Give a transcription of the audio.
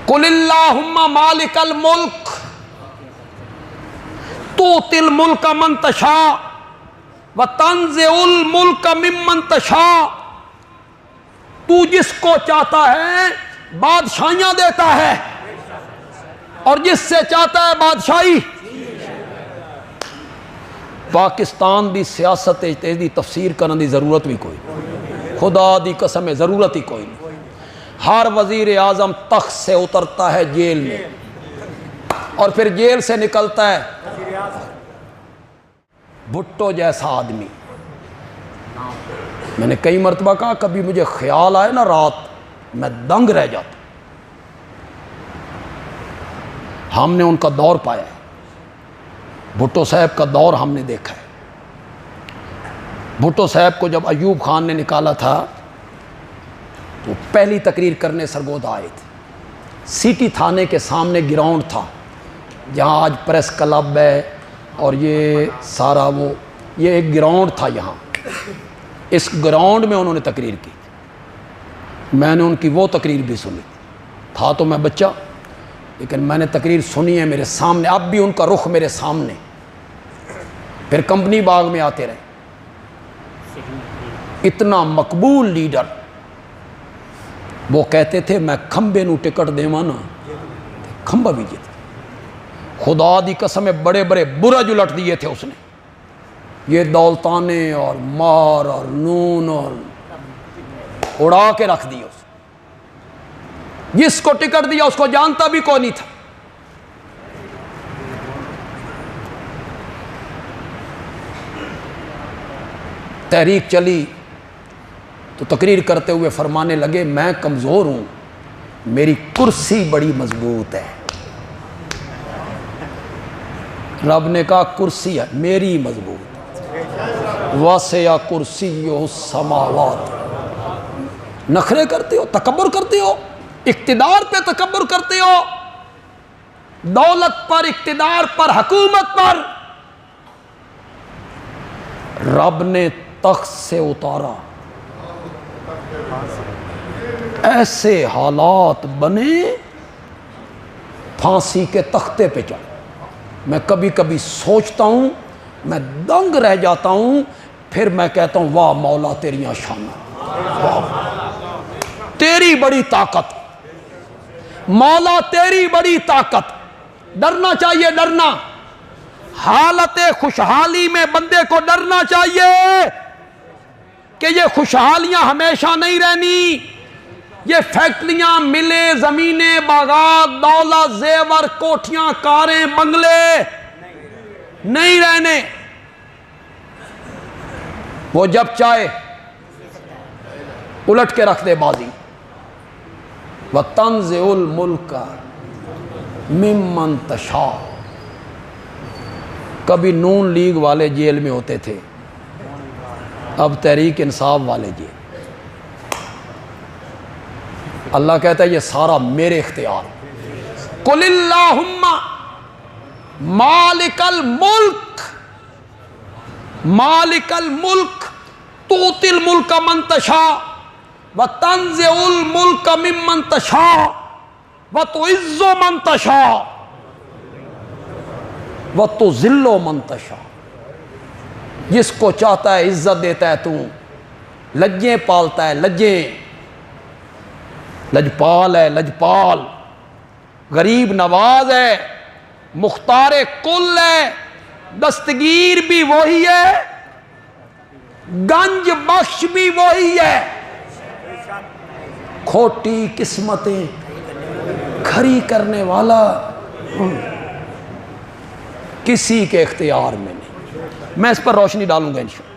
قل اللہم مالک الملک تؤتی الملک من تشاء وتنزع الملک ممن تشاء، تو جس کو چاہتا ہے بادشاہیاں دیتا ہے اور جس سے چاہتا ہے بادشاہی۔ پاکستان دی سیاست دی تفسیر کرنے دی ضرورت بھی کوئی نہیں، خدا دی قسم ضرورت ہی کوئی نہیں۔ ہر وزیر اعظم تخت سے اترتا ہے جیل میں اور پھر جیل سے نکلتا ہے بھٹو جیسا آدمی۔ میں نے کئی مرتبہ کہا کبھی مجھے خیال آئے نا رات میں دنگ رہ جاتا۔ ہم نے ان کا دور پایا ہے، بھٹو صاحب کا دور ہم نے دیکھا ہے۔ بھٹو صاحب کو جب ایوب خان نے نکالا تھا تو پہلی تقریر کرنے سرگودا آئے تھے۔ سٹی تھانے کے سامنے گراؤنڈ تھا جہاں آج پریس کلب ہے اور یہ سارا یہ ایک گراؤنڈ تھا یہاں، اس گراؤنڈ میں انہوں نے تقریر کی تھی۔ میں نے ان کی وہ تقریر بھی سنی تھا تو میں بچہ، لیکن میں نے تقریر سنی ہے میرے سامنے، اب بھی ان کا رخ میرے سامنے۔ پھر کمپنی باغ میں آتے رہے، اتنا مقبول لیڈر۔ وہ کہتے تھے میں کھمبے نو ٹکٹ دیواں نا کھمبا بھی جیت۔ خدا دی قسم بڑے بڑے برج الٹ دیے تھے اس نے، یہ دولتانے اور مار اور نون اور اڑا کے رکھ دیے اس۔ جس کو ٹکٹ دیا اس کو جانتا بھی کوئی نہیں تھا۔ تحریک چلی تو تقریر کرتے ہوئے فرمانے لگے میں کمزور ہوں، میری کرسی بڑی مضبوط ہے۔ رب نے کہا کرسی ہے میری مضبوط، واسع کرسی السماوات۔ نخرے کرتے ہو، تکبر کرتے ہو، اقتدار پہ تکبر کرتے ہو، دولت پر، اقتدار پر، حکومت پر۔ رب نے تخت سے اتارا، ایسے حالات بنے پھانسی کے تختے پہ چڑھ۔ میں کبھی کبھی سوچتا ہوں، میں دنگ رہ جاتا ہوں، پھر میں کہتا ہوں واہ مولا تیریاں شاناں، تیری بڑی طاقت مولا، تیری بڑی طاقت۔ ڈرنا چاہیے، ڈرنا۔ حالت خوشحالی میں بندے کو ڈرنا چاہیے کہ یہ خوشحالیاں ہمیشہ نہیں رہنی، یہ فیکٹریاں، ملیں، زمینیں، باغات، دولت، زیور، کوٹھیاں، کاریں، بنگلے نہیں رہنے۔ وہ جب چاہے الٹ کے رکھ دے بازی۔ وَتَنزِعُ الْمُلْكَ مِمَّن تَشَاءُ۔ کبھی نون لیگ والے جیل میں ہوتے تھے، اب تحریک انصاف والے جیل۔ اللہ کہتا ہے یہ سارا میرے اختیار۔ قُلِ اللَّهُمَّ مَالِكَ الْمُلْكِ مَالِكَ الْمُلْكِ تُؤْتِي الْمُلْكَ مَن تَشَاءُ وَتَنزِعُ الْمُلْكَ مِمَّن تَشَاءُ وَتُعِزُّ مَن تَشَاءُ وَتُذِلُّ مَن تَشَاءُ۔ جس کو چاہتا ہے عزت دیتا ہے، تو لجیں پالتا ہے، لجیں، لجپال ہے، لجپال، غریب نواز ہے، مختار کل ہے، دستگیر بھی وہی ہے، گنج بخش بھی وہی ہے۔ کھوٹی قسمتیں کھری کرنے والا کسی کے اختیار میں نہیں۔ میں اس پر روشنی ڈالوں گا انشاءاللہ۔